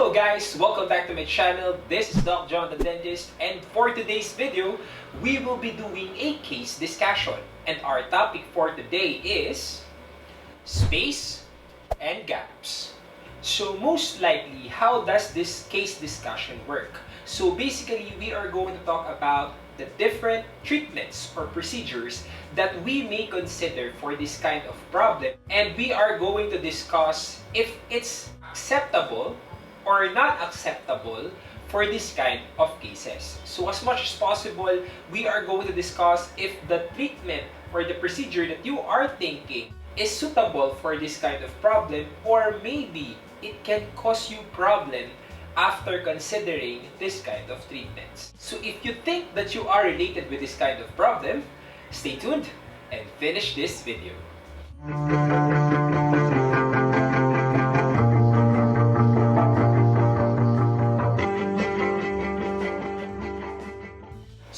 Hello guys! Welcome back to my channel. This is Doc John the Dentist, and for today's video, we will be doing a case discussion. And our topic for today is space and gaps. So most likely, how does this case discussion work? So basically, we are going to talk about the different treatments or procedures that we may consider for this kind of problem, and we are going to discuss if it's acceptable or not acceptable for this kind of cases. So as much as possible, we are going to discuss if the treatment or the procedure that you are thinking is suitable for this kind of problem, or maybe it can cause you problem after considering this kind of treatments. So if you think that you are related with this kind of problem, stay tuned and finish this video.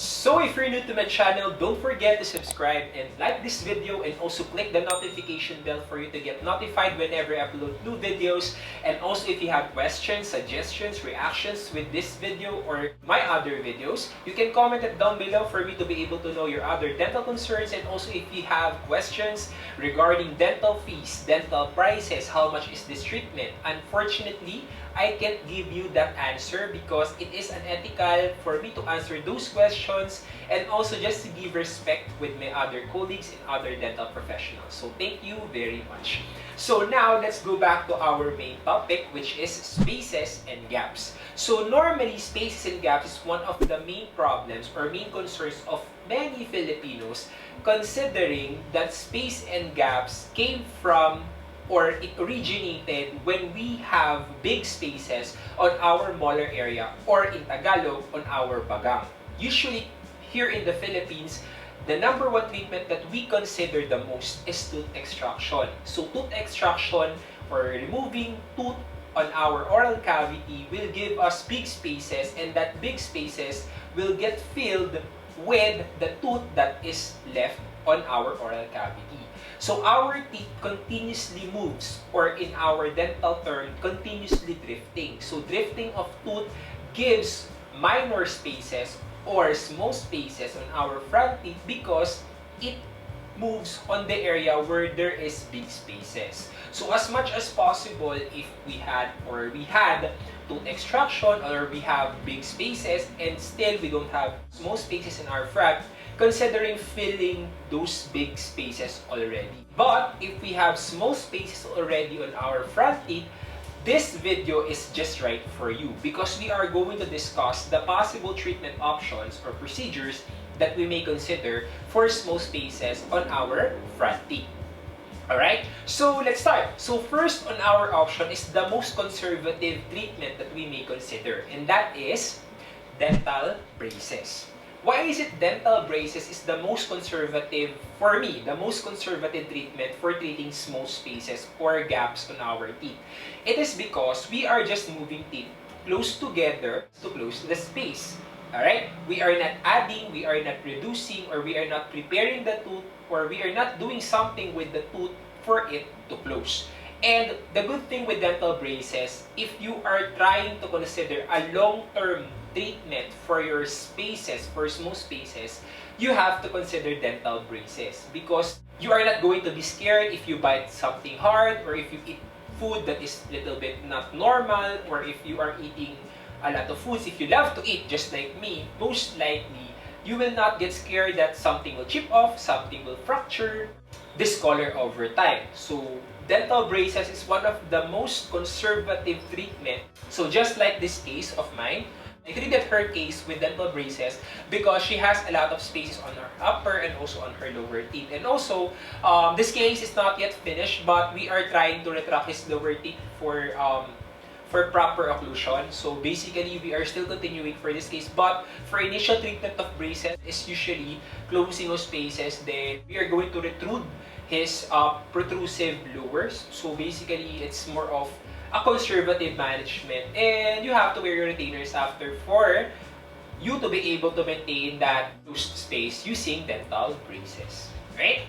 So if you're new to my channel, don't forget to subscribe and like this video, and also click the notification bell for you to get notified whenever I upload new videos. And also if you have questions, suggestions, reactions with this video or my other videos, you can comment it down below for me to be able to know your other dental concerns. And also if you have questions regarding dental fees, dental prices, how much is this treatment, unfortunately, I can't give you that answer because it is unethical for me to answer those questions, and also just to give respect with my other colleagues and other dental professionals. So thank you very much. So now let's go back to our main topic, which is spaces and gaps. So normally spaces and gaps is one of the main problems or main concerns of many Filipinos, considering that space and gaps came from, or it originated when we have big spaces on our molar area, or in Tagalog, on our bagang. Usually, here in the Philippines, the number one treatment that we consider the most is tooth extraction. So tooth extraction, or removing tooth on our oral cavity, will give us big spaces, and that big spaces will get filled with the tooth that is left on our oral cavity. So our teeth continuously moves, or in our dental term, continuously drifting. So drifting of tooth gives minor spaces or small spaces on our front teeth because it moves on the area where there is big spaces. So as much as possible, if we had tooth extraction, or we have big spaces and still we don't have small spaces in our front, considering filling those big spaces already. But if we have small spaces already on our front teeth, this video is just right for you because we are going to discuss the possible treatment options or procedures that we may consider for small spaces on our front teeth. Alright, so let's start. So first on our option is the most conservative treatment that we may consider, and that is dental braces. Why is it dental braces is the most conservative, for me, the most conservative treatment for treating small spaces or gaps on our teeth? It is because we are just moving teeth close together to close the space. Alright? We are not adding, we are not reducing, or we are not preparing the tooth, or we are not doing something with the tooth for it to close. And the good thing with dental braces, if you are trying to consider a long-term treatment for your spaces, for small spaces, you have to consider dental braces because you are not going to be scared if you bite something hard, or if you eat food that is a little bit not normal, or if you are eating a lot of foods. If you love to eat just like me, most likely you will not get scared that something will chip off, something will fracture, discolor over time. So dental braces is one of the most conservative treatment. So just like this case of mine, I treated her case with dental braces because she has a lot of spaces on her upper and also on her lower teeth. And also, this case is not yet finished, but we are trying to retract his lower teeth for proper occlusion. So basically, we are still continuing for this case. But for initial treatment of braces is usually closing those spaces. Then we are going to retrude his protrusive lowers. So basically, it's more of a conservative management, and you have to wear your retainers after for you to be able to maintain that closed space using dental braces. Right?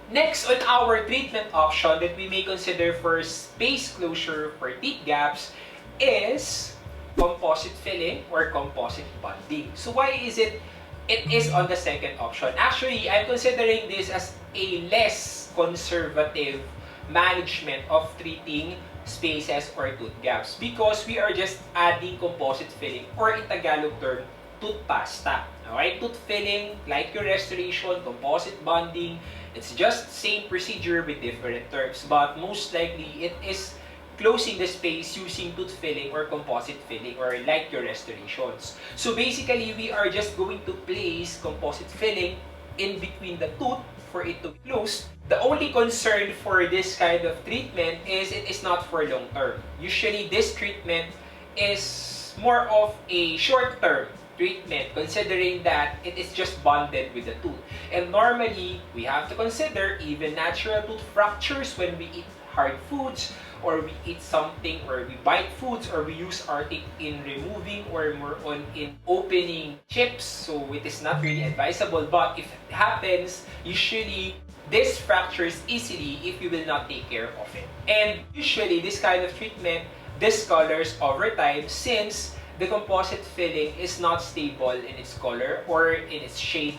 Next on our treatment option that we may consider for space closure for teeth gaps is composite filling or composite bonding. So why is it is on the second option? Actually, I'm considering this as a less conservative management of treating spaces or tooth gaps because we are just adding composite filling, or in Tagalog term, tooth pasta. Alright, tooth filling, like your restoration, composite bonding, it's just same procedure with different terms, but most likely it is closing the space using tooth filling or composite filling, or like your restorations. So basically, we are just going to place composite filling in between the tooth for it to be closed. The only concern for this kind of treatment is it is not for long term. Usually, this treatment is more of a short term treatment, considering that it is just bonded with the tooth. And normally, we have to consider even natural tooth fractures when we eat hard foods, or we eat something, or we bite foods, or we use our teeth in removing or more on in opening chips. So it is not really advisable, but if it happens, usually this fractures easily if you will not take care of it. And usually this kind of treatment discolors over time since the composite filling is not stable in its color or in its shade.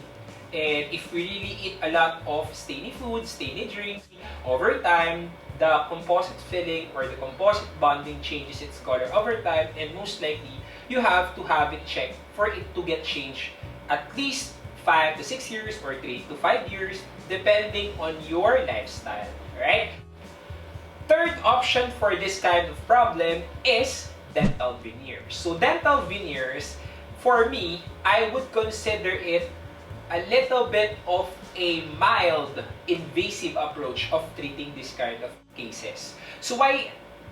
And if we really eat a lot of stainy foods, stainy drinks, over time, the composite filling or the composite bonding changes its color over time, and most likely, you have to have it checked for it to get changed at least 5 to 6 years or 3 to 5 years, depending on your lifestyle, right? Third option for this kind of problem is dental veneers. So dental veneers, for me, I would consider it a little bit of a mild invasive approach of treating this kind of cases. So why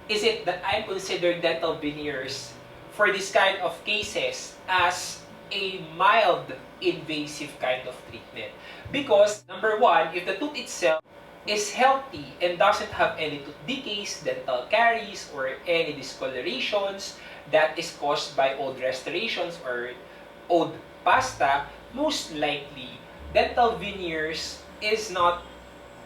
is it that I consider dental veneers for this kind of cases as a mild invasive kind of treatment? Because number one, if the tooth itself is healthy and doesn't have any tooth decays, dental caries, or any discolorations that is caused by old restorations or old pasta, most likely dental veneers is not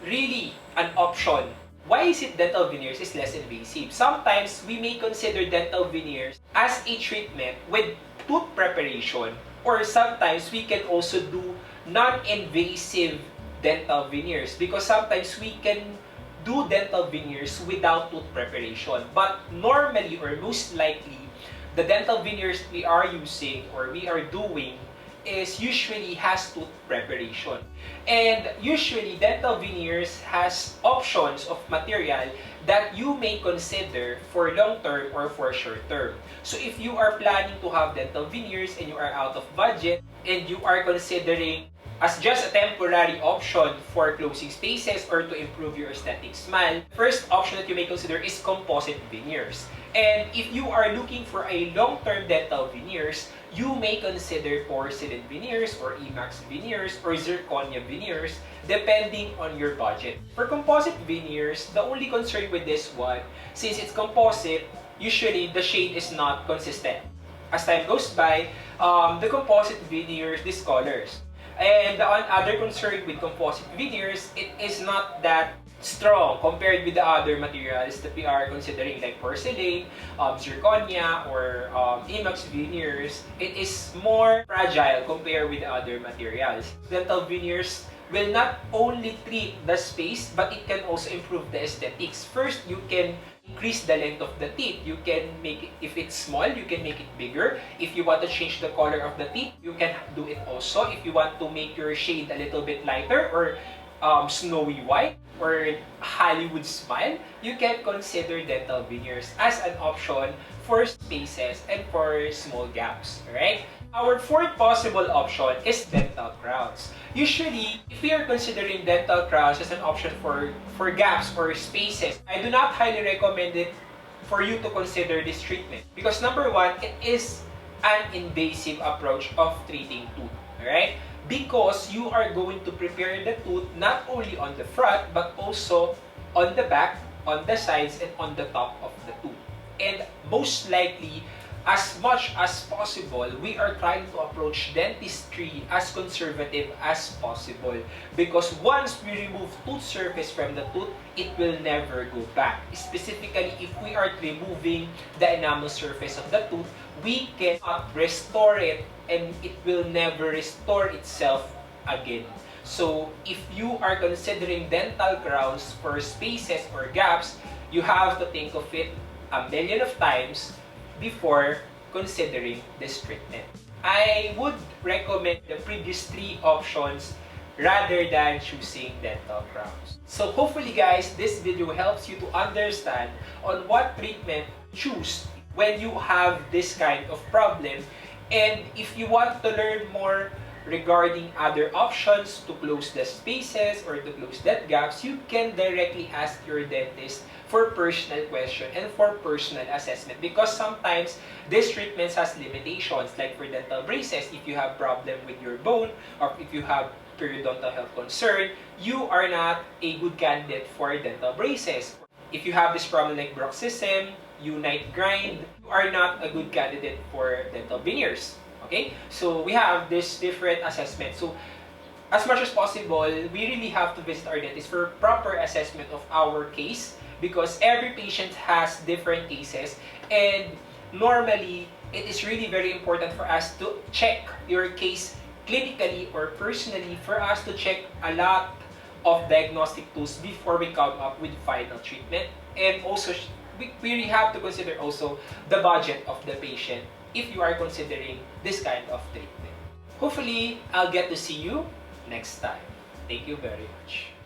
really an option. Why is it dental veneers is less invasive? Sometimes we may consider dental veneers as a treatment with tooth preparation, or sometimes we can also do non-invasive dental veneers because sometimes we can do dental veneers without tooth preparation. But normally or most likely, the dental veneers we are using or we are doing is usually has tooth preparation. And usually dental veneers has options of material that you may consider for long term or for short term. So if you are planning to have dental veneers and you are out of budget and you are considering as just a temporary option for closing spaces or to improve your aesthetic smile, first option that you may consider is composite veneers. And if you are looking for a long-term dental veneers, you may consider porcelain veneers or IMAX veneers or zirconia veneers depending on your budget. For composite veneers, the only concern with this one, since it's composite, usually the shade is not consistent. As time goes by, the composite veneers discolors. And the other concern with composite veneers, it is not that strong compared with the other materials that we are considering like porcelain, zirconia, or IMAX veneers. It is more fragile compared with the other materials. Dental veneers will not only treat the space, but it can also improve the aesthetics. First, you can increase the length of the teeth. You can make it, if it's small, you can make it bigger. If you want to change the color of the teeth, you can do it also. If you want to make your shade a little bit lighter or snowy white or Hollywood smile, you can consider dental veneers as an option for spaces and for small gaps, right? Our fourth possible option is dental crowns. Usually, if we are considering dental crowns as an option for gaps or spaces, I do not highly recommend it for you to consider this treatment. Because number one, it is an invasive approach of treating tooth, alright? Because you are going to prepare the tooth not only on the front, but also on the back, on the sides, and on the top of the tooth. And most likely, as much as possible, we are trying to approach dentistry as conservative as possible. Because once we remove tooth surface from the tooth, it will never go back. Specifically, if we are removing the enamel surface of the tooth, we cannot restore it and it will never restore itself again. So, if you are considering dental crowns for spaces or gaps, you have to think of it a million of times before considering this treatment. I would recommend the previous three options rather than choosing dental crowns. So hopefully guys, this video helps you to understand on what treatment to choose when you have this kind of problem. And if you want to learn more regarding other options to close the spaces or to close that gaps, you can directly ask your dentist for personal question and for personal assessment, because sometimes this treatment has limitations. Like for dental braces, if you have problem with your bone or if you have periodontal health concern, you are not a good candidate for dental braces. If you have this problem like bruxism, unite grind, you are not a good candidate for dental veneers. Okay, so we have this different assessment. So as much as possible, we really have to visit our dentist for proper assessment of our case, because every patient has different cases, and normally it is really very important for us to check your case clinically or personally, for us to check a lot of diagnostic tools before we come up with final treatment. And also we really have to consider also the budget of the patient if you are considering this kind of treatment. Hopefully, I'll get to see you next time. Thank you very much.